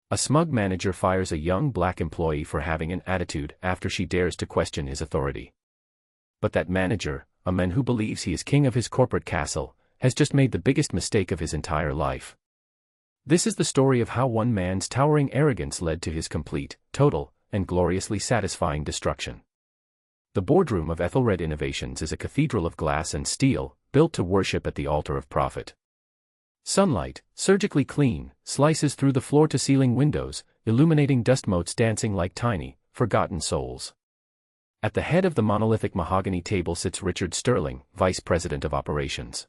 A smug manager fires a young black employee for having an attitude after she dares to question his authority. But that manager, a man who believes he is king of his corporate castle, has just made the biggest mistake of his entire life. This is the story of how one man's towering arrogance led to his complete, total, and gloriously satisfying destruction. The boardroom of Ethelred Innovations is a cathedral of glass and steel, built to worship at the altar of profit. Sunlight, surgically clean, slices through the floor-to-ceiling windows, illuminating dust motes dancing like tiny, forgotten souls. At the head of the monolithic mahogany table sits Richard Sterling, Vice President of Operations.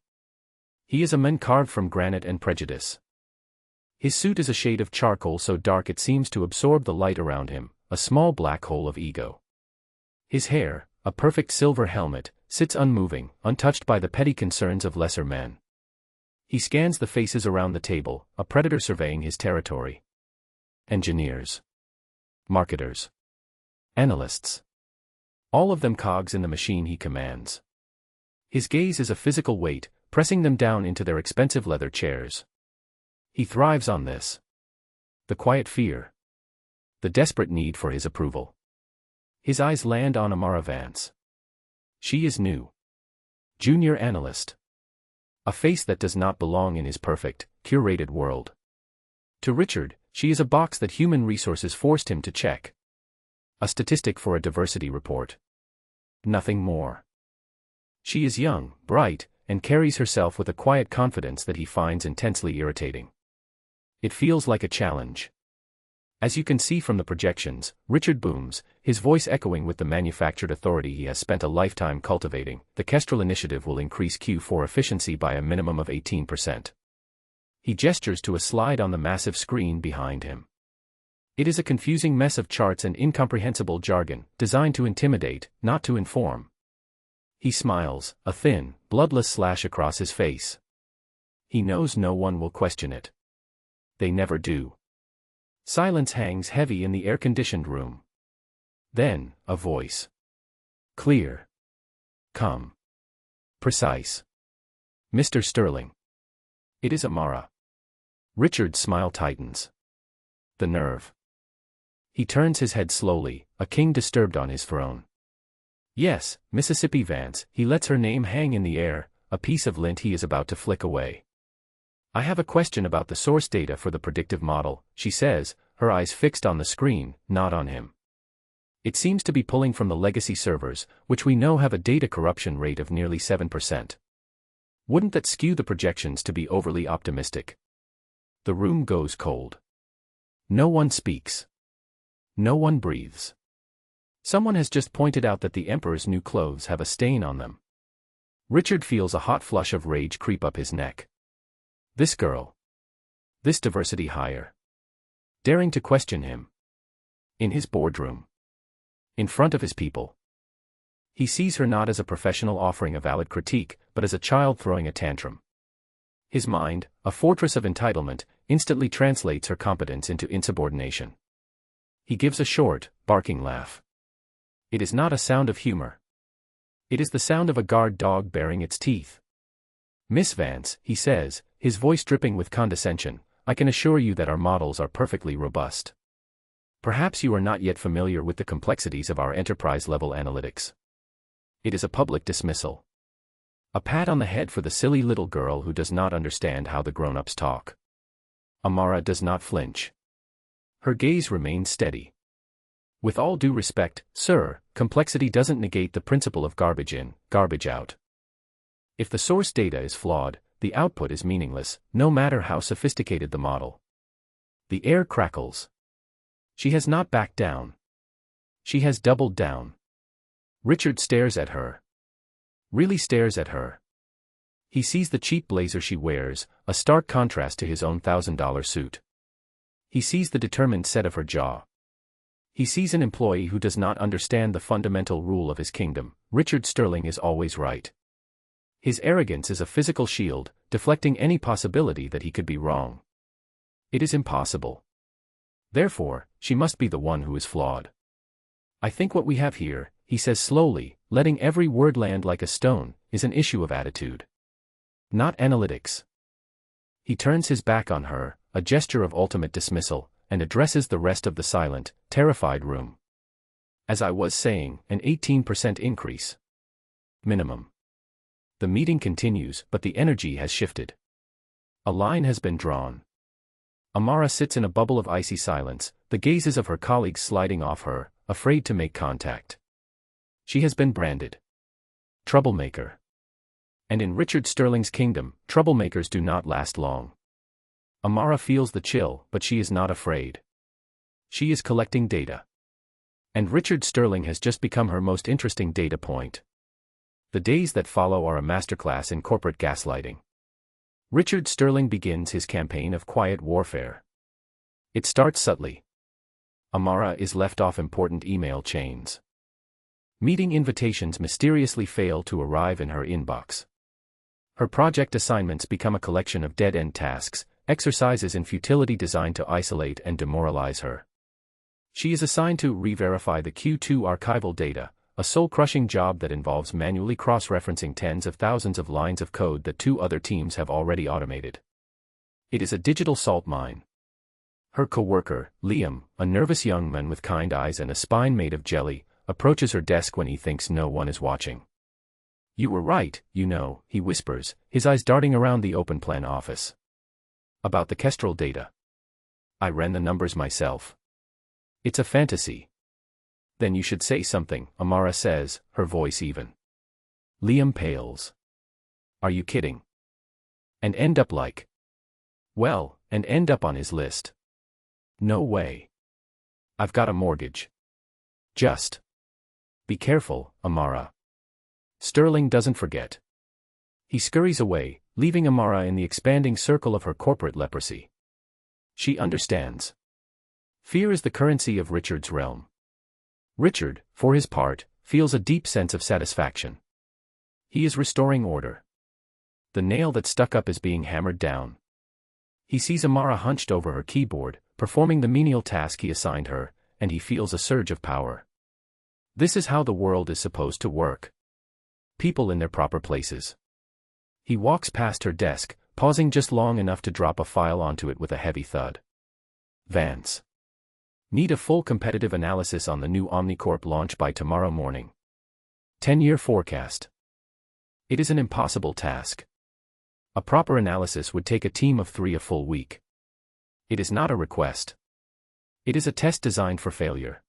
He is a man carved from granite and prejudice. His suit is a shade of charcoal so dark it seems to absorb the light around him, a small black hole of ego. His hair, a perfect silver helmet, sits unmoving, untouched by the petty concerns of lesser men. He scans the faces around the table, a predator surveying his territory. Engineers. Marketers. Analysts. All of them cogs in the machine he commands. His gaze is a physical weight, pressing them down into their expensive leather chairs. He thrives on this. The quiet fear. The desperate need for his approval. His eyes land on Amara Vance. She is new. Junior analyst. A face that does not belong in his perfect, curated world. To Richard, she is a box that human resources forced him to check. A statistic for a diversity report. Nothing more. She is young, bright, and carries herself with a quiet confidence that he finds intensely irritating. It feels like a challenge. As you can see from the projections, Richard booms, his voice echoing with the manufactured authority he has spent a lifetime cultivating. The Kestrel initiative will increase Q4 efficiency by a minimum of 18%. He gestures to a slide on the massive screen behind him. It is a confusing mess of charts and incomprehensible jargon, designed to intimidate, not to inform. He smiles, a thin, bloodless slash across his face. He knows no one will question it. They never do. Silence hangs heavy in the air-conditioned room. Then, a voice. Clear. Calm. Precise. Mr. Sterling. It is Amara. Richard's smile tightens. The nerve. He turns his head slowly, a king disturbed on his throne. Yes, Mississippi Vance, he lets her name hang in the air, a piece of lint he is about to flick away. I have a question about the source data for the predictive model, she says, her eyes fixed on the screen, not on him. It seems to be pulling from the legacy servers, which we know have a data corruption rate of nearly 7%. Wouldn't that skew the projections to be overly optimistic? The room goes cold. No one speaks. No one breathes. Someone has just pointed out that the Emperor's new clothes have a stain on them. Richard feels a hot flush of rage creep up his neck. This girl. This diversity hire. Daring to question him. In his boardroom. In front of his people. He sees her not as a professional offering a valid critique, but as a child throwing a tantrum. His mind, a fortress of entitlement, instantly translates her competence into insubordination. He gives a short, barking laugh. It is not a sound of humor. It is the sound of a guard dog baring its teeth. Miss Vance, he says, his voice dripping with condescension, I can assure you that our models are perfectly robust. Perhaps you are not yet familiar with the complexities of our enterprise-level analytics. It is a public dismissal. A pat on the head for the silly little girl who does not understand how the grown-ups talk. Amara does not flinch. Her gaze remains steady. With all due respect, sir, complexity doesn't negate the principle of garbage in, garbage out. If the source data is flawed, the output is meaningless, no matter how sophisticated the model. The air crackles. She has not backed down. She has doubled down. Richard stares at her. Really stares at her. He sees the cheap blazer she wears, a stark contrast to his own $1,000 suit. He sees the determined set of her jaw. He sees an employee who does not understand the fundamental rule of his kingdom: Richard Sterling is always right. His arrogance is a physical shield, deflecting any possibility that he could be wrong. It is impossible. Therefore, she must be the one who is flawed. I think what we have here, he says slowly, letting every word land like a stone, is an issue of attitude. Not analytics. He turns his back on her, a gesture of ultimate dismissal, and addresses the rest of the silent, terrified room. As I was saying, an 18% increase. Minimum. The meeting continues, but the energy has shifted. A line has been drawn. Amara sits in a bubble of icy silence, the gazes of her colleagues sliding off her, afraid to make contact. She has been branded troublemaker. And in Richard Sterling's kingdom, troublemakers do not last long. Amara feels the chill, but she is not afraid. She is collecting data. And Richard Sterling has just become her most interesting data point. The days that follow are a masterclass in corporate gaslighting. Richard Sterling begins his campaign of quiet warfare. It starts subtly. Amara is left off important email chains. Meeting invitations mysteriously fail to arrive in her inbox. Her project assignments become a collection of dead-end tasks, exercises in futility designed to isolate and demoralize her. She is assigned to re-verify the Q2 archival data, a soul-crushing job that involves manually cross-referencing tens of thousands of lines of code that 2 other teams have already automated. It is a digital salt mine. Her co-worker, Liam, a nervous young man with kind eyes and a spine made of jelly, approaches her desk when he thinks no one is watching. "You were right, you know," he whispers, his eyes darting around the open plan office. "About the Kestrel data. I ran the numbers myself. It's a fantasy." "Then you should say something," Amara says, her voice even. Liam pales. "Are you kidding? And end up like? Well, and end up on his list. No way. I've got a mortgage. Just be careful, Amara." Sterling doesn't forget. He scurries away, leaving Amara in the expanding circle of her corporate leprosy. She understands. Fear is the currency of Richard's realm. Richard, for his part, feels a deep sense of satisfaction. He is restoring order. The nail that stuck up is being hammered down. He sees Amara hunched over her keyboard, performing the menial task he assigned her, and he feels a surge of power. This is how the world is supposed to work. People in their proper places. He walks past her desk, pausing just long enough to drop a file onto it with a heavy thud. Vance. Need a full competitive analysis on the new Omnicorp launch by tomorrow morning. 10-year forecast. It is an impossible task. A proper analysis would take a team of 3 a full week. It is not a request. It is a test designed for failure.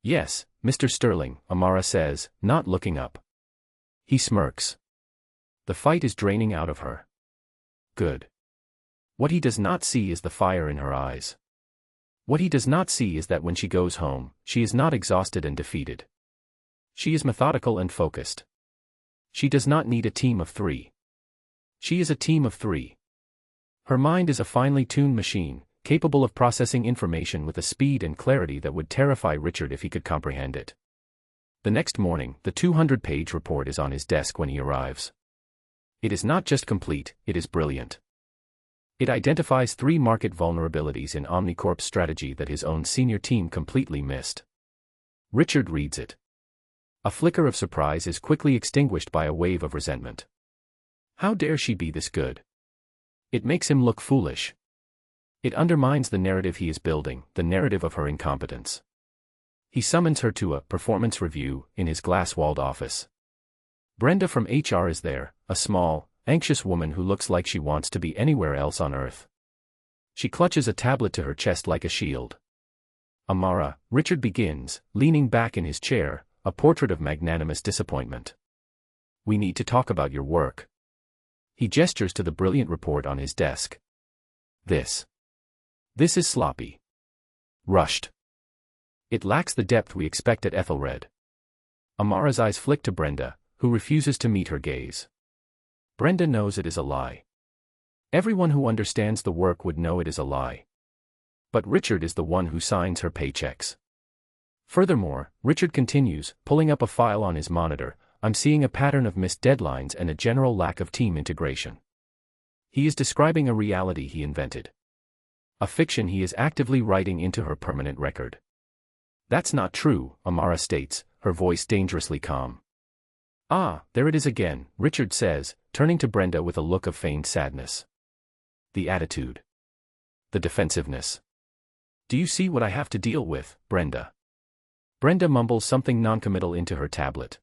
"Yes, Mr. Sterling," Amara says, not looking up. He smirks. The fight is draining out of her. Good. What he does not see is the fire in her eyes. What he does not see is that when she goes home, she is not exhausted and defeated. She is methodical and focused. She does not need a team of 3. She is a team of 3. Her mind is a finely tuned machine, capable of processing information with a speed and clarity that would terrify Richard if he could comprehend it. The next morning, the 200-page report is on his desk when he arrives. It is not just complete, it is brilliant. It identifies 3 market vulnerabilities in Omnicorp's strategy that his own senior team completely missed. Richard reads it. A flicker of surprise is quickly extinguished by a wave of resentment. How dare she be this good? It makes him look foolish. It undermines the narrative he is building, the narrative of her incompetence. He summons her to a performance review in his glass-walled office. Brenda from HR is there, a small, anxious woman who looks like she wants to be anywhere else on Earth. She clutches a tablet to her chest like a shield. "Amara," Richard begins, leaning back in his chair, a portrait of magnanimous disappointment. "We need to talk about your work." He gestures to the brilliant report on his desk. This is sloppy. Rushed. It lacks the depth we expect at Ethelred." Amara's eyes flick to Brenda, who refuses to meet her gaze. Brenda knows it is a lie. Everyone who understands the work would know it is a lie. But Richard is the one who signs her paychecks. Furthermore, Richard continues, pulling up a file on his monitor, "I'm seeing a pattern of missed deadlines and a general lack of team integration." He is describing a reality he invented. A fiction he is actively writing into her permanent record. "That's not true," Amara states, her voice dangerously calm. "Ah, there it is again," Richard says, turning to Brenda with a look of feigned sadness. The attitude. The defensiveness. Do you see what I have to deal with, Brenda? Brenda mumbles something noncommittal into her tablet.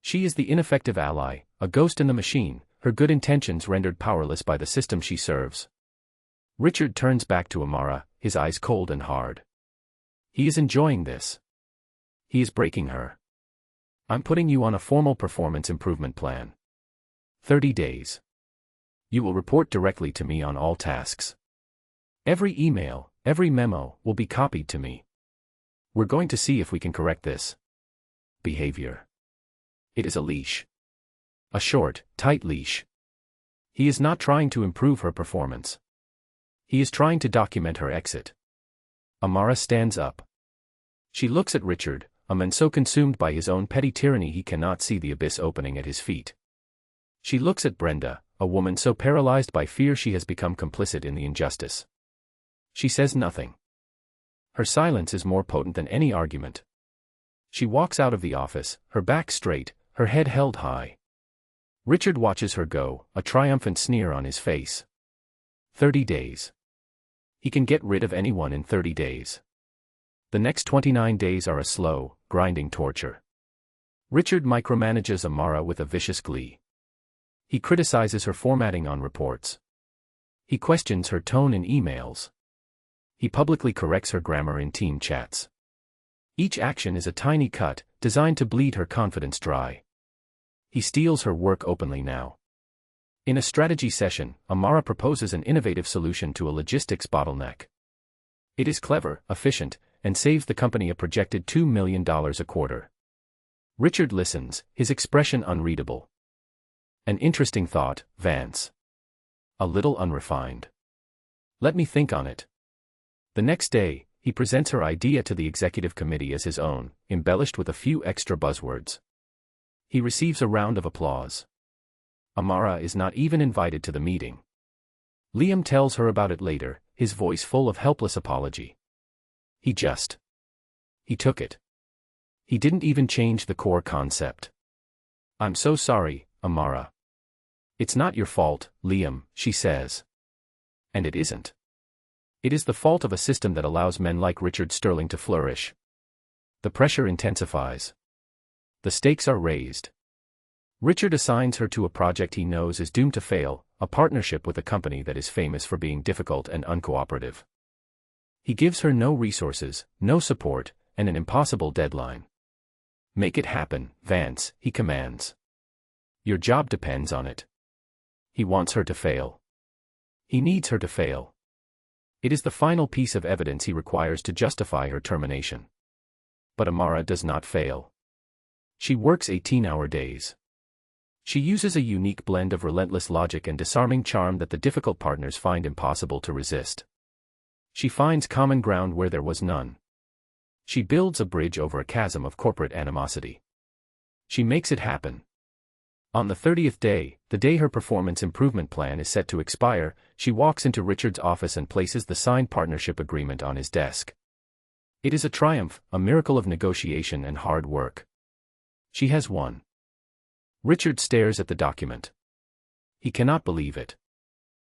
She is the ineffective ally, a ghost in the machine, her good intentions rendered powerless by the system she serves. Richard turns back to Amara, his eyes cold and hard. He is enjoying this. He is breaking her. I'm putting you on a formal performance improvement plan. 30 days. You will report directly to me on all tasks. Every email, every memo, will be copied to me. We're going to see if we can correct this behavior. It is a leash. A short, tight leash. He is not trying to improve her performance. He is trying to document her exit. Amara stands up. She looks at Richard, a man so consumed by his own petty tyranny he cannot see the abyss opening at his feet. She looks at Brenda, a woman so paralyzed by fear she has become complicit in the injustice. She says nothing. Her silence is more potent than any argument. She walks out of the office, her back straight, her head held high. Richard watches her go, a triumphant sneer on his face. 30 days. He can get rid of anyone in 30 days. The next 29 days are a slow, grinding torture. Richard micromanages Amara with a vicious glee. He criticizes her formatting on reports. He questions her tone in emails. He publicly corrects her grammar in team chats. Each action is a tiny cut, designed to bleed her confidence dry. He steals her work openly now. In a strategy session, Amara proposes an innovative solution to a logistics bottleneck. It is clever, efficient, and saves the company a projected $2 million a quarter. Richard listens, his expression unreadable. An interesting thought, Vance. A little unrefined. Let me think on it. The next day, he presents her idea to the executive committee as his own, embellished with a few extra buzzwords. He receives a round of applause. Amara is not even invited to the meeting. Liam tells her about it later, his voice full of helpless apology. He took it. He didn't even change the core concept. I'm so sorry, Amara. It's not your fault, Liam, she says. And it isn't. It is the fault of a system that allows men like Richard Sterling to flourish. The pressure intensifies. The stakes are raised. Richard assigns her to a project he knows is doomed to fail, a partnership with a company that is famous for being difficult and uncooperative. He gives her no resources, no support, and an impossible deadline. Make it happen, Vance, he commands. Your job depends on it. He wants her to fail. He needs her to fail. It is the final piece of evidence he requires to justify her termination. But Amara does not fail. She works 18-hour days. She uses a unique blend of relentless logic and disarming charm that the difficult partners find impossible to resist. She finds common ground where there was none. She builds a bridge over a chasm of corporate animosity. She makes it happen. On the 30th day, the day her performance improvement plan is set to expire, she walks into Richard's office and places the signed partnership agreement on his desk. It is a triumph, a miracle of negotiation and hard work. She has won. Richard stares at the document. He cannot believe it.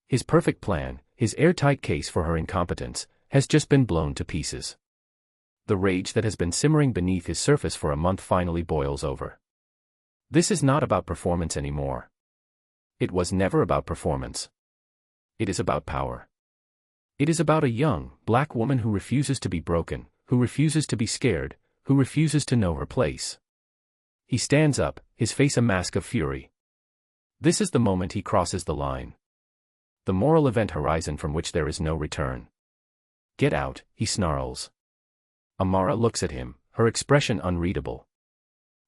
His perfect plan, his airtight case for her incompetence, has just been blown to pieces. The rage that has been simmering beneath his surface for a month finally boils over. This is not about performance anymore. It was never about performance. It is about power. It is about a young, black woman who refuses to be broken, who refuses to be scared, who refuses to know her place. He stands up, his face a mask of fury. This is the moment he crosses the line. The moral event horizon from which there is no return. Get out, he snarls. Amara looks at him, her expression unreadable.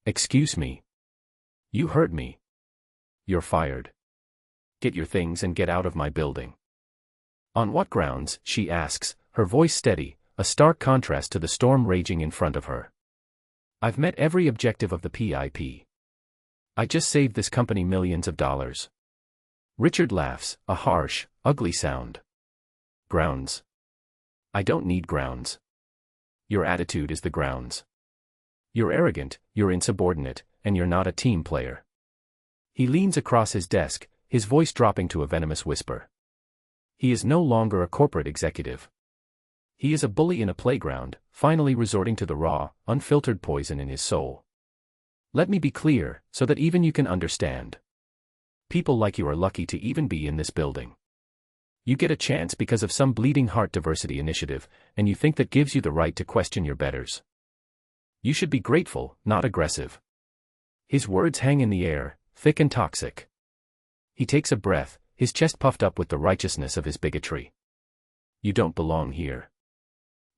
Excuse me. You hurt me. You're fired. Get your things and get out of my building. On what grounds, she asks, her voice steady, a stark contrast to the storm raging in front of her. I've met every objective of the PIP. I just saved this company millions of dollars. Richard laughs, a harsh, ugly sound. Grounds. I don't need grounds. Your attitude is the grounds. You're arrogant, you're insubordinate, and you're not a team player. He leans across his desk, his voice dropping to a venomous whisper. He is no longer a corporate executive. He is a bully in a playground, finally resorting to the raw, unfiltered poison in his soul. Let me be clear, so that even you can understand. People like you are lucky to even be in this building. You get a chance because of some bleeding heart diversity initiative, and you think that gives you the right to question your betters. You should be grateful, not aggressive. His words hang in the air, thick and toxic. He takes a breath, his chest puffed up with the righteousness of his bigotry. You don't belong here.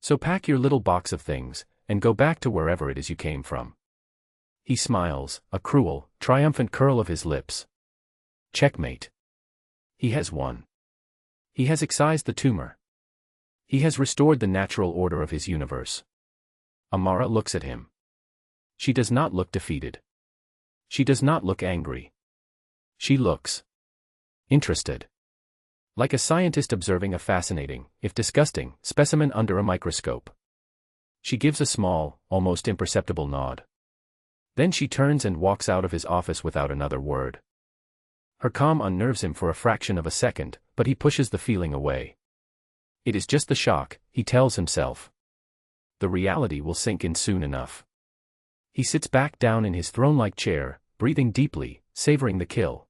So pack your little box of things, and go back to wherever it is you came from. He smiles, a cruel, triumphant curl of his lips. Checkmate. He has won. He has excised the tumor. He has restored the natural order of his universe. Amara looks at him. She does not look defeated. She does not look angry. She looks interested. Like a scientist observing a fascinating, if disgusting, specimen under a microscope. She gives a small, almost imperceptible nod. Then she turns and walks out of his office without another word. Her calm unnerves him for a fraction of a second, but he pushes the feeling away. It is just the shock, he tells himself. The reality will sink in soon enough. He sits back down in his throne-like chair, breathing deeply, savoring the kill.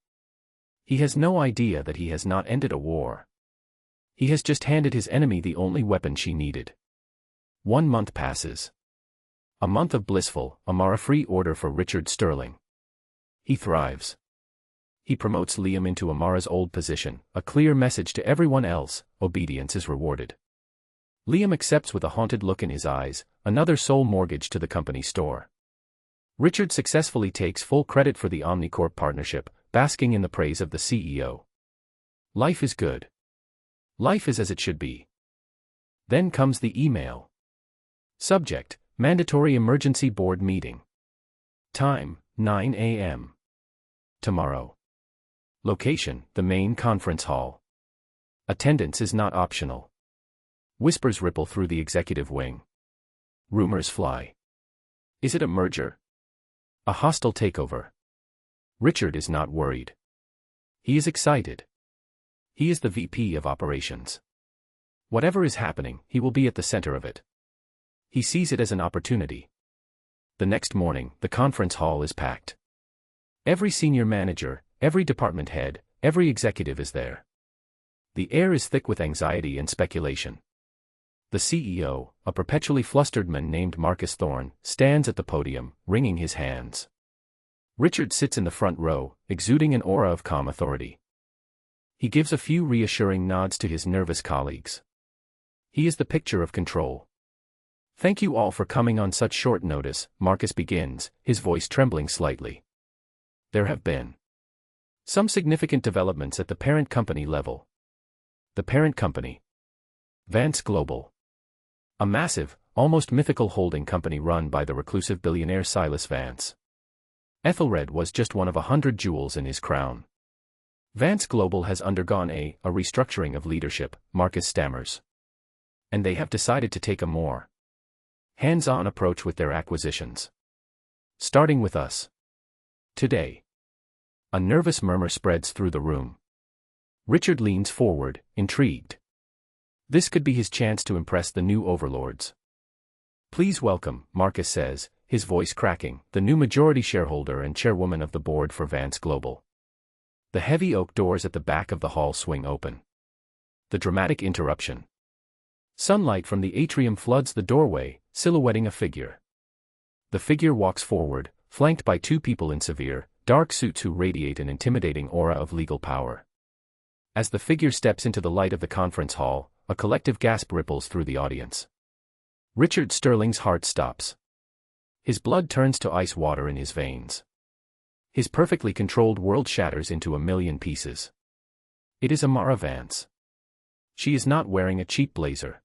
He has no idea that he has not ended a war. He has just handed his enemy the only weapon she needed. 1 month passes. A month of blissful, Amara-free order for Richard Sterling. He thrives. He promotes Liam into Amara's old position, a clear message to everyone else: obedience is rewarded. Liam accepts with a haunted look in his eyes, another sole mortgage to the company store. Richard successfully takes full credit for the Omnicorp partnership, basking in the praise of the CEO. Life is good. Life is as it should be. Then comes the email. Subject: Mandatory Emergency Board Meeting. Time: 9 a.m. Tomorrow. Location: the main conference hall. Attendance is not optional. Whispers ripple through the executive wing. Rumors fly. Is it a merger? A hostile takeover? Richard is not worried. He is excited. He is the VP of operations. Whatever is happening, he will be at the center of it. He sees it as an opportunity. The next morning, the conference hall is packed. Every senior manager, every department head, every executive is there. The air is thick with anxiety and speculation. The CEO, a perpetually flustered man named Marcus Thorne, stands at the podium, wringing his hands. Richard sits in the front row, exuding an aura of calm authority. He gives a few reassuring nods to his nervous colleagues. He is the picture of control. Thank you all for coming on such short notice, Marcus begins, his voice trembling slightly. There have been some significant developments at the parent company level. The parent company. Vance Global. A massive, almost mythical holding company run by the reclusive billionaire Silas Vance. Ethelred was just one of 100 jewels in his crown. Vance Global has undergone a restructuring of leadership, Marcus stammers. And they have decided to take a more hands-on approach with their acquisitions. Starting with us. Today. A nervous murmur spreads through the room. Richard leans forward, intrigued. This could be his chance to impress the new overlords. Please welcome, Marcus says, his voice cracking, the new majority shareholder and chairwoman of the board for Vance Global. The heavy oak doors at the back of the hall swing open. The dramatic interruption. Sunlight from the atrium floods the doorway, silhouetting a figure. The figure walks forward, flanked by 2 people in severe, dark suits who radiate an intimidating aura of legal power. As the figure steps into the light of the conference hall, a collective gasp ripples through the audience. Richard Sterling's heart stops. His blood turns to ice water in his veins. His perfectly controlled world shatters into a million pieces. It is Amara Vance. She is not wearing a cheap blazer.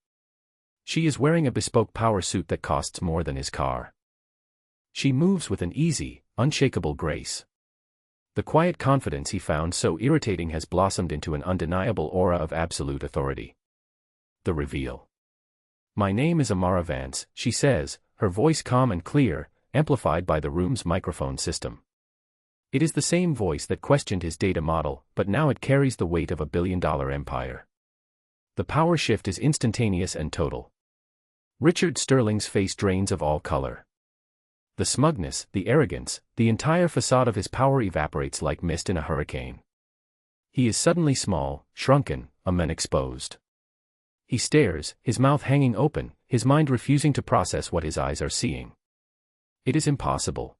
She is wearing a bespoke power suit that costs more than his car. She moves with an easy, unshakable grace. The quiet confidence he found so irritating has blossomed into an undeniable aura of absolute authority. The reveal. My name is Amara Vance, she says, her voice calm and clear, amplified by the room's microphone system. It is the same voice that questioned his data model, but now it carries the weight of a billion-dollar empire. The power shift is instantaneous and total. Richard Sterling's face drains of all color. The smugness, the arrogance, the entire facade of his power evaporates like mist in a hurricane. He is suddenly small, shrunken, a man exposed. He stares, his mouth hanging open, his mind refusing to process what his eyes are seeing. It is impossible.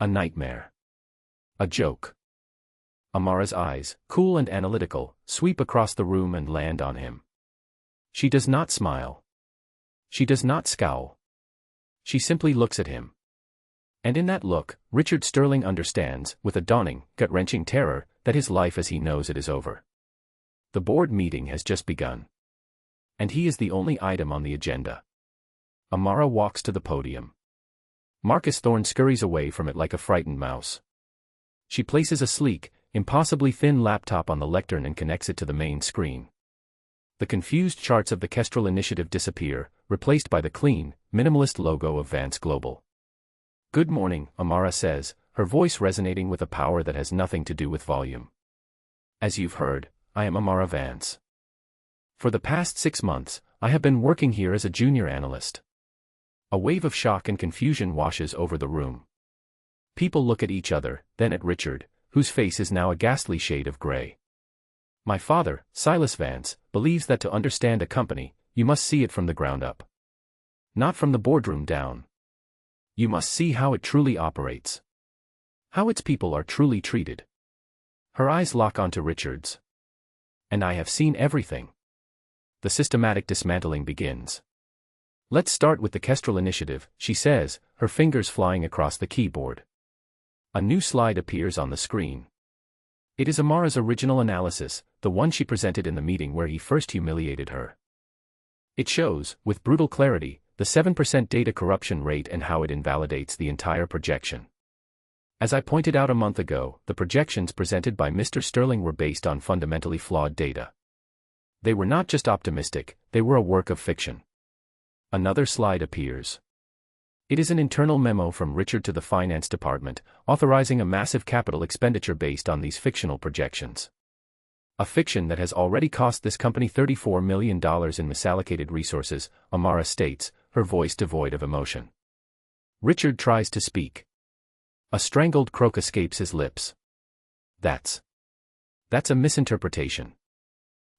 A nightmare. A joke. Amara's eyes, cool and analytical, sweep across the room and land on him. She does not smile. She does not scowl. She simply looks at him. And in that look, Richard Sterling understands, with a dawning, gut-wrenching terror, that his life as he knows it is over. The board meeting has just begun. And he is the only item on the agenda. Amara walks to the podium. Marcus Thorne scurries away from it like a frightened mouse. She places a sleek, impossibly thin laptop on the lectern and connects it to the main screen. The confused charts of the Kestrel Initiative disappear, replaced by the clean, minimalist logo of Vance Global. "Good morning," Amara says, her voice resonating with a power that has nothing to do with volume. "As you've heard, I am Amara Vance. For the past 6 months, I have been working here as a junior analyst." A wave of shock and confusion washes over the room. People look at each other, then at Richard, whose face is now a ghastly shade of gray. "My father, Silas Vance, believes that to understand a company, you must see it from the ground up. Not from the boardroom down. You must see how it truly operates. How its people are truly treated." Her eyes lock onto Richard's. "And I have seen everything." The systematic dismantling begins. "Let's start with the Kestrel Initiative," she says, her fingers flying across the keyboard. A new slide appears on the screen. It is Amara's original analysis, the one she presented in the meeting where he first humiliated her. It shows, with brutal clarity, the 7% data corruption rate and how it invalidates the entire projection. As I pointed out a month ago, the projections presented by Mr. Sterling were based on fundamentally flawed data. They were not just optimistic, they were a work of fiction. Another slide appears. It is an internal memo from Richard to the finance department, authorizing a massive capital expenditure based on these fictional projections. A fiction that has already cost this company $34 million in misallocated resources, Amara states, her voice devoid of emotion. Richard tries to speak. A strangled croak escapes his lips. That's a misinterpretation.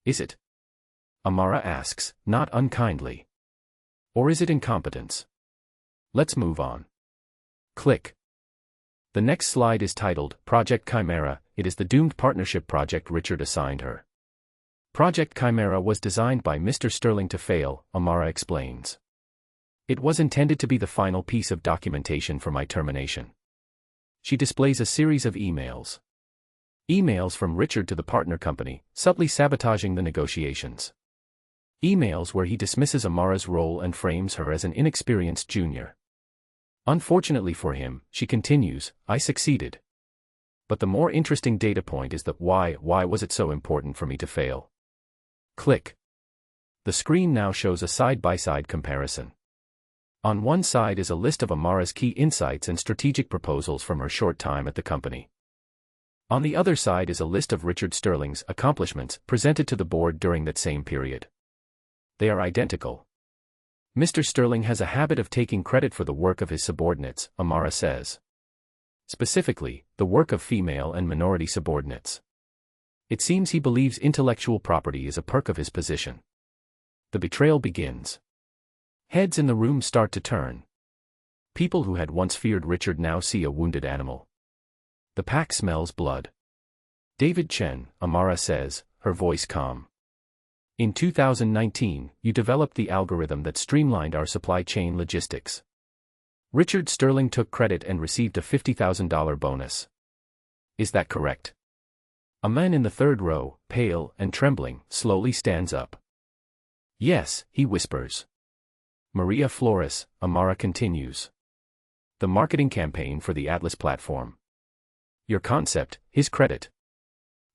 Is it? Amara asks, not unkindly. Or is it incompetence? Let's move on. Click. The next slide is titled, Project Chimera. It is the doomed partnership project Richard assigned her. Project Chimera was designed by Mr. Sterling to fail, Amara explains. It was intended to be the final piece of documentation for my termination. She displays a series of emails. Emails from Richard to the partner company, subtly sabotaging the negotiations. Emails where he dismisses Amara's role and frames her as an inexperienced junior. Unfortunately for him, she continues, I succeeded. But the more interesting data point is that why was it so important for me to fail? Click. The screen now shows a side-by-side comparison. On one side is a list of Amara's key insights and strategic proposals from her short time at the company. On the other side is a list of Richard Sterling's accomplishments presented to the board during that same period. They are identical. Mr. Sterling has a habit of taking credit for the work of his subordinates, Amara says. Specifically, the work of female and minority subordinates. It seems he believes intellectual property is a perk of his position. The betrayal begins. Heads in the room start to turn. People who had once feared Richard now see a wounded animal. The pack smells blood. David Chen, Amara says, her voice calm. In 2019, you developed the algorithm that streamlined our supply chain logistics. Richard Sterling took credit and received a $50,000 bonus. Is that correct? A man in the third row, pale and trembling, slowly stands up. Yes, he whispers. Maria Flores, Amara continues. The marketing campaign for the Atlas platform. Your concept, his credit.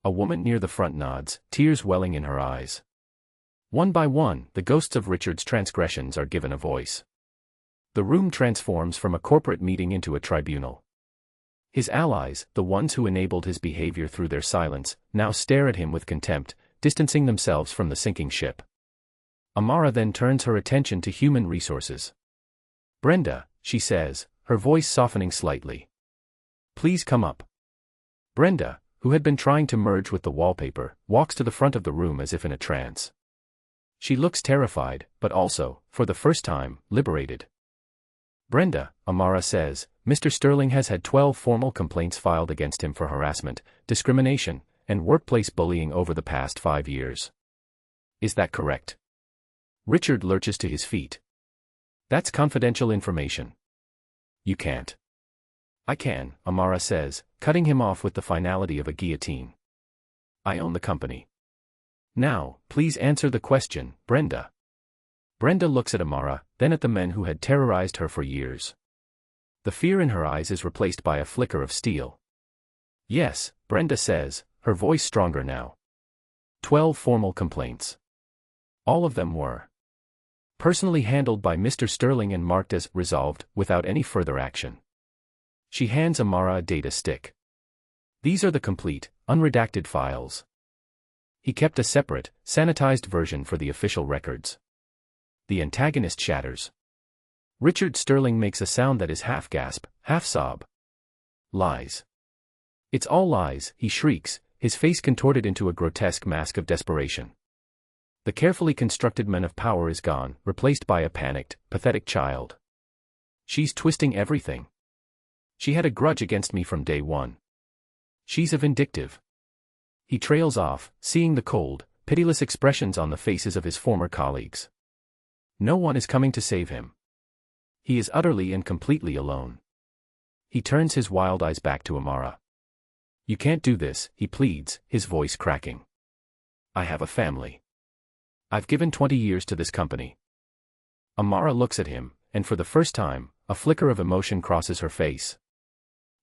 A woman near the front nods, tears welling in her eyes. One by one, the ghosts of Richard's transgressions are given a voice. The room transforms from a corporate meeting into a tribunal. His allies, the ones who enabled his behavior through their silence, now stare at him with contempt, distancing themselves from the sinking ship. Amara then turns her attention to human resources. Brenda, she says, her voice softening slightly. Please come up. Brenda, who had been trying to merge with the wallpaper, walks to the front of the room as if in a trance. She looks terrified, but also, for the first time, liberated. Brenda, Amara says, Mr. Sterling has had 12 formal complaints filed against him for harassment, discrimination, and workplace bullying over the past 5 years. Is that correct? Richard lurches to his feet. That's confidential information. You can't. I can, Amara says, cutting him off with the finality of a guillotine. I own the company. Now, please answer the question, Brenda. Brenda looks at Amara, then at the men who had terrorized her for years. The fear in her eyes is replaced by a flicker of steel. Yes, Brenda says, her voice stronger now. 12 formal complaints. All of them were personally handled by Mr. Sterling and marked as resolved without any further action. She hands Amara a data stick. These are the complete, unredacted files. He kept a separate, sanitized version for the official records. The antagonist shatters. Richard Sterling makes a sound that is half gasp, half sob. Lies. It's all lies, he shrieks, his face contorted into a grotesque mask of desperation. The carefully constructed man of power is gone, replaced by a panicked, pathetic child. She's twisting everything. She had a grudge against me from day one. She's a vindictive. He trails off, seeing the cold, pitiless expressions on the faces of his former colleagues. No one is coming to save him. He is utterly and completely alone. He turns his wild eyes back to Amara. You can't do this, he pleads, his voice cracking. I have a family. I've given 20 years to this company. Amara looks at him, and for the first time, a flicker of emotion crosses her face.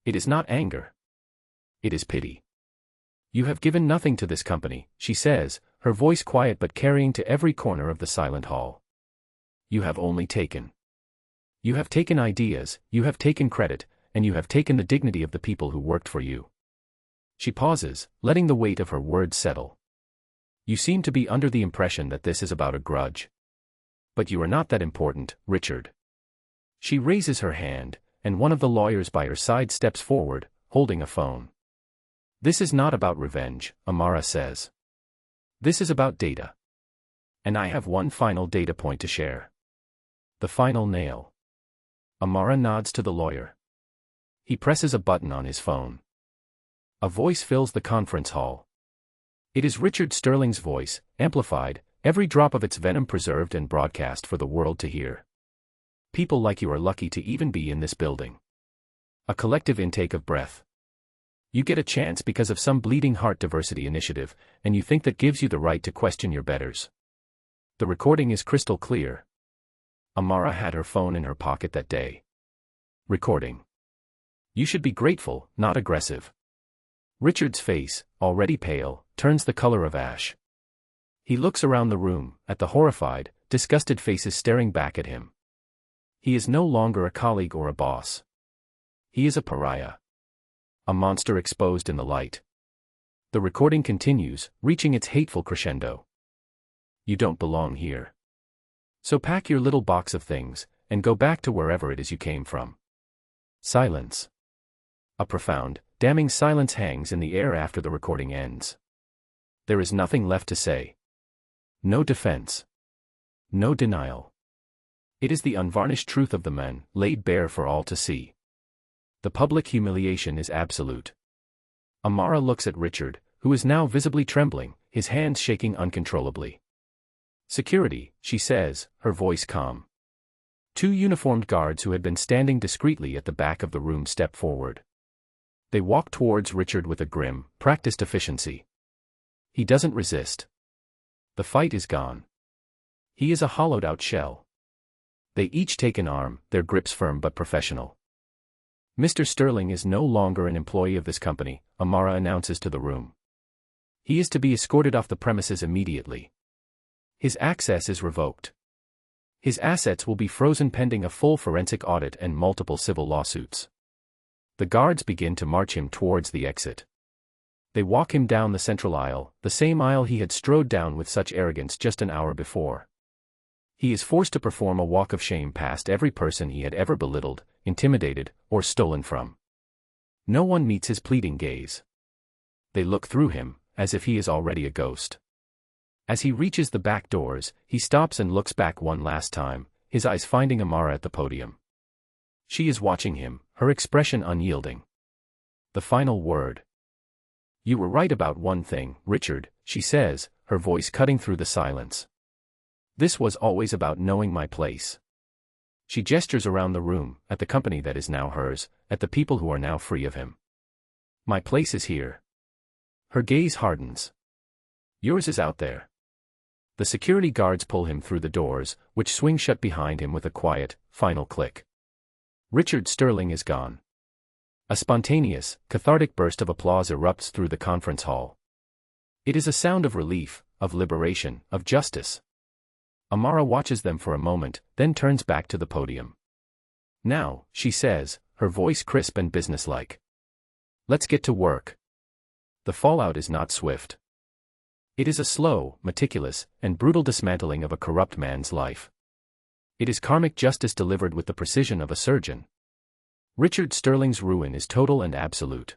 It is not anger. It is pity. You have given nothing to this company, she says, her voice quiet but carrying to every corner of the silent hall. You have only taken. You have taken ideas, you have taken credit, and you have taken the dignity of the people who worked for you. She pauses, letting the weight of her words settle. You seem to be under the impression that this is about a grudge. But you are not that important, Richard. She raises her hand, and one of the lawyers by her side steps forward, holding a phone. This is not about revenge, Amara says. This is about data. And I have one final data point to share. The final nail. Amara nods to the lawyer. He presses a button on his phone. A voice fills the conference hall. It is Richard Sterling's voice, amplified, every drop of its venom preserved and broadcast for the world to hear. People like you are lucky to even be in this building. A collective intake of breath. You get a chance because of some bleeding heart diversity initiative, and you think that gives you the right to question your betters. The recording is crystal clear. Amara had her phone in her pocket that day. Recording. You should be grateful, not aggressive. Richard's face, already pale, turns the color of ash. He looks around the room, at the horrified, disgusted faces staring back at him. He is no longer a colleague or a boss. He is a pariah. A monster exposed in the light. The recording continues, reaching its hateful crescendo. You don't belong here. So pack your little box of things, and go back to wherever it is you came from. Silence. A profound, damning silence hangs in the air after the recording ends. There is nothing left to say. No defense. No denial. It is the unvarnished truth of the man, laid bare for all to see. The public humiliation is absolute. Amara looks at Richard, who is now visibly trembling, his hands shaking uncontrollably. Security, she says, her voice calm. 2 uniformed guards who had been standing discreetly at the back of the room step forward. They walk towards Richard with a grim, practiced efficiency. He doesn't resist. The fight is gone. He is a hollowed-out shell. They each take an arm, their grips firm but professional. Mr. Sterling is no longer an employee of this company, Amara announces to the room. He is to be escorted off the premises immediately. His access is revoked. His assets will be frozen pending a full forensic audit and multiple civil lawsuits. The guards begin to march him towards the exit. They walk him down the central aisle, the same aisle he had strode down with such arrogance just an hour before. He is forced to perform a walk of shame past every person he had ever belittled, intimidated, or stolen from. No one meets his pleading gaze. They look through him, as if he is already a ghost. As he reaches the back doors, he stops and looks back one last time, his eyes finding Amara at the podium. She is watching him, her expression unyielding. The final word. "You were right about one thing, Richard," she says, her voice cutting through the silence. "This was always about knowing my place." She gestures around the room, at the company that is now hers, at the people who are now free of him. "My place is here." Her gaze hardens. "Yours is out there." The security guards pull him through the doors, which swing shut behind him with a quiet, final click. Richard Sterling is gone. A spontaneous, cathartic burst of applause erupts through the conference hall. It is a sound of relief, of liberation, of justice. Amara watches them for a moment, then turns back to the podium. "Now," she says, her voice crisp and businesslike. "Let's get to work." The fallout is not swift. It is a slow, meticulous, and brutal dismantling of a corrupt man's life. It is karmic justice delivered with the precision of a surgeon. Richard Sterling's ruin is total and absolute.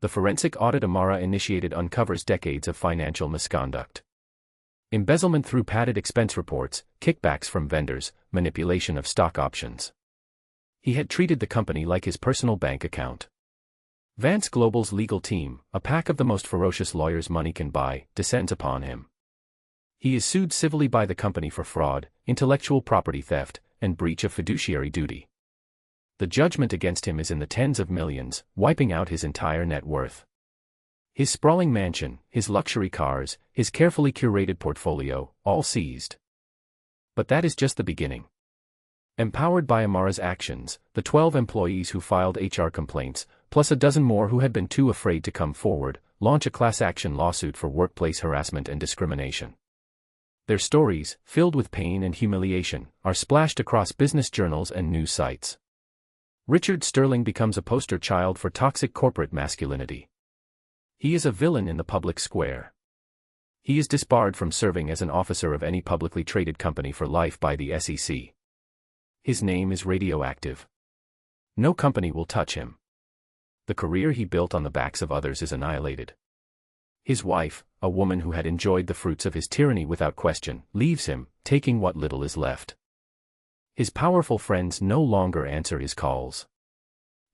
The forensic audit Amara initiated uncovers decades of financial misconduct. Embezzlement through padded expense reports, kickbacks from vendors, manipulation of stock options. He had treated the company like his personal bank account. Vance Global's legal team, a pack of the most ferocious lawyers money can buy, descends upon him. He is sued civilly by the company for fraud, intellectual property theft, and breach of fiduciary duty. The judgment against him is in the tens of millions, wiping out his entire net worth. His sprawling mansion, his luxury cars, his carefully curated portfolio, all seized. But that is just the beginning. Empowered by Amara's actions, the 12 employees who filed HR complaints, plus a dozen more who had been too afraid to come forward, launch a class action lawsuit for workplace harassment and discrimination. Their stories, filled with pain and humiliation, are splashed across business journals and news sites. Richard Sterling becomes a poster child for toxic corporate masculinity. He is a villain in the public square. He is disbarred from serving as an officer of any publicly traded company for life by the SEC. His name is radioactive. No company will touch him. The career he built on the backs of others is annihilated. His wife, a woman who had enjoyed the fruits of his tyranny without question, leaves him, taking what little is left. His powerful friends no longer answer his calls.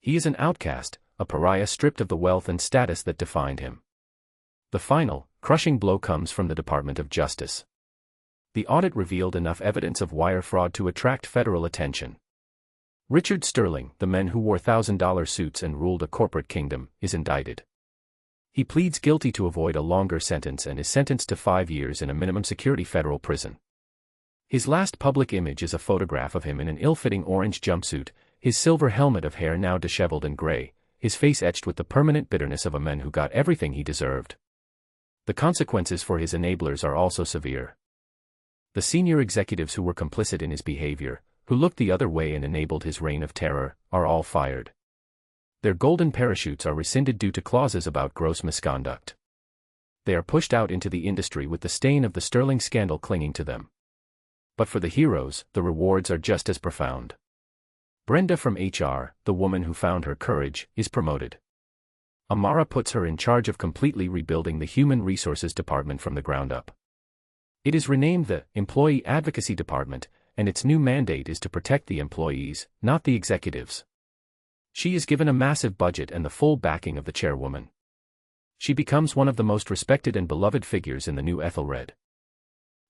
He is an outcast, a pariah stripped of the wealth and status that defined him. The final, crushing blow comes from the Department of Justice. The audit revealed enough evidence of wire fraud to attract federal attention. Richard Sterling, the man who wore $1,000 suits and ruled a corporate kingdom, is indicted. He pleads guilty to avoid a longer sentence and is sentenced to 5 years in a minimum security federal prison. His last public image is a photograph of him in an ill-fitting orange jumpsuit, his silver helmet of hair now disheveled and gray, his face etched with the permanent bitterness of a man who got everything he deserved. The consequences for his enablers are also severe. The senior executives who were complicit in his behavior, who looked the other way and enabled his reign of terror, are all fired. Their golden parachutes are rescinded due to clauses about gross misconduct. They are pushed out into the industry with the stain of the Sterling scandal clinging to them. But for the heroes, the rewards are just as profound. Brenda from HR, the woman who found her courage, is promoted. Amara puts her in charge of completely rebuilding the Human Resources Department from the ground up. It is renamed the Employee Advocacy Department, and its new mandate is to protect the employees, not the executives. She is given a massive budget and the full backing of the chairwoman. She becomes one of the most respected and beloved figures in the new Ethelred.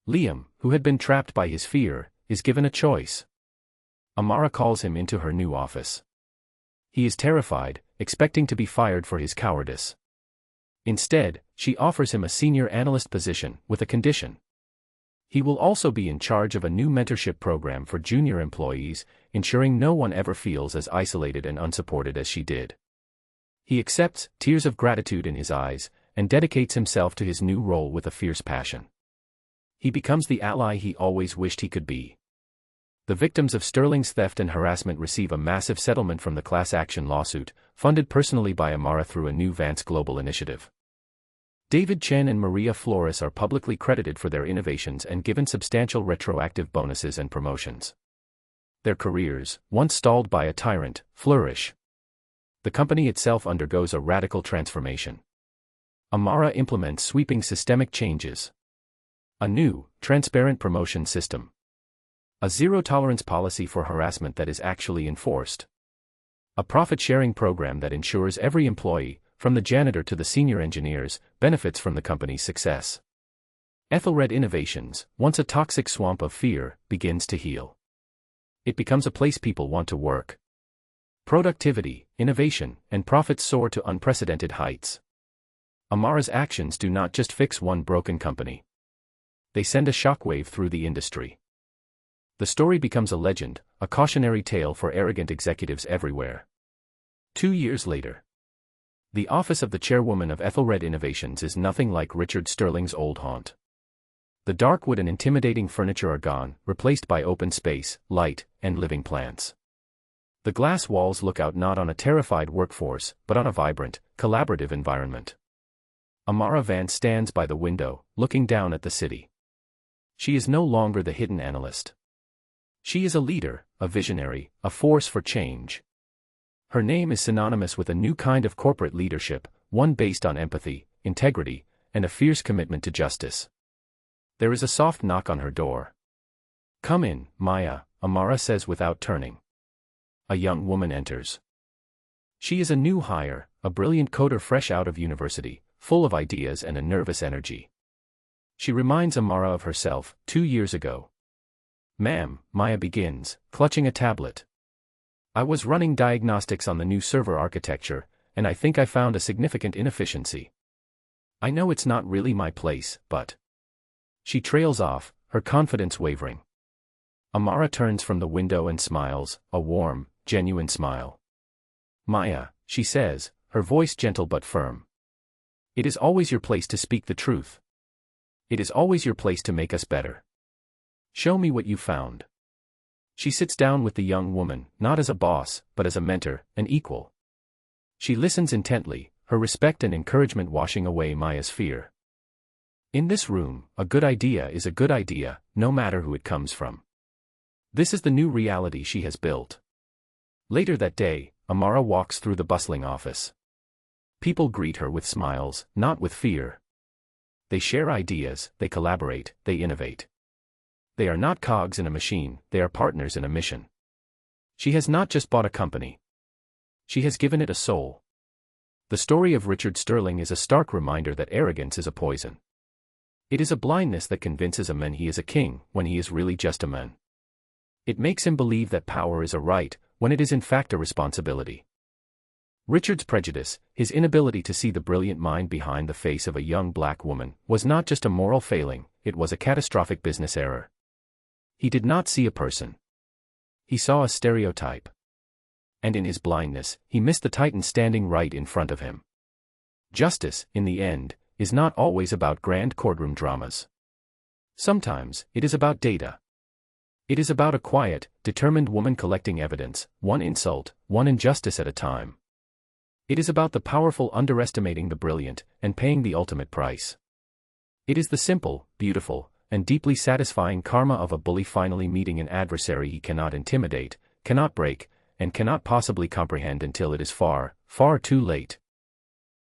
Liam, who had been trapped by his fear, is given a choice. Amara calls him into her new office. He is terrified, expecting to be fired for his cowardice. Instead, she offers him a senior analyst position, with a condition. He will also be in charge of a new mentorship program for junior employees, ensuring no one ever feels as isolated and unsupported as she did. He accepts, tears of gratitude in his eyes, and dedicates himself to his new role with a fierce passion. He becomes the ally he always wished he could be. The victims of Sterling's theft and harassment receive a massive settlement from the class action lawsuit, funded personally by Amara through a new Vance Global initiative. David Chen and Maria Flores are publicly credited for their innovations and given substantial retroactive bonuses and promotions. Their careers, once stalled by a tyrant, flourish. The company itself undergoes a radical transformation. Amara implements sweeping systemic changes. A new, transparent promotion system. A zero-tolerance policy for harassment that is actually enforced. A profit-sharing program that ensures every employee, from the janitor to the senior engineers, benefits from the company's success. Ethelred Innovations, once a toxic swamp of fear, begins to heal. It becomes a place people want to work. Productivity, innovation, and profits soar to unprecedented heights. Amara's actions do not just fix one broken company. They send a shockwave through the industry. The story becomes a legend, a cautionary tale for arrogant executives everywhere. 2 years later. The office of the chairwoman of Ethelred Innovations is nothing like Richard Sterling's old haunt. The dark wood and intimidating furniture are gone, replaced by open space, light, and living plants. The glass walls look out not on a terrified workforce, but on a vibrant, collaborative environment. Amara Vance stands by the window, looking down at the city. She is no longer the hidden analyst. She is a leader, a visionary, a force for change. Her name is synonymous with a new kind of corporate leadership, one based on empathy, integrity, and a fierce commitment to justice. There is a soft knock on her door. "Come in, Maya," Amara says without turning. A young woman enters. She is a new hire, a brilliant coder fresh out of university, full of ideas and a nervous energy. She reminds Amara of herself, 2 years ago. "Ma'am," Maya begins, clutching a tablet. "I was running diagnostics on the new server architecture, and I think I found a significant inefficiency. I know it's not really my place, but..." She trails off, her confidence wavering. Amara turns from the window and smiles, a warm, genuine smile. "Maya," she says, her voice gentle but firm. "It is always your place to speak the truth. It is always your place to make us better. Show me what you found." She sits down with the young woman, not as a boss, but as a mentor, an equal. She listens intently, her respect and encouragement washing away Maya's fear. In this room, a good idea is a good idea, no matter who it comes from. This is the new reality she has built. Later that day, Amara walks through the bustling office. People greet her with smiles, not with fear. They share ideas, they collaborate, they innovate. They are not cogs in a machine, they are partners in a mission. She has not just bought a company. She has given it a soul. The story of Richard Sterling is a stark reminder that arrogance is a poison. It is a blindness that convinces a man he is a king, when he is really just a man. It makes him believe that power is a right, when it is in fact a responsibility. Richard's prejudice, his inability to see the brilliant mind behind the face of a young black woman, was not just a moral failing, it was a catastrophic business error. He did not see a person. He saw a stereotype. And in his blindness, he missed the titan standing right in front of him. Justice, in the end, is not always about grand courtroom dramas. Sometimes, it is about data. It is about a quiet, determined woman collecting evidence, one insult, one injustice at a time. It is about the powerful underestimating the brilliant, and paying the ultimate price. It is the simple, beautiful, and deeply satisfying karma of a bully finally meeting an adversary he cannot intimidate, cannot break, and cannot possibly comprehend until it is far, far too late.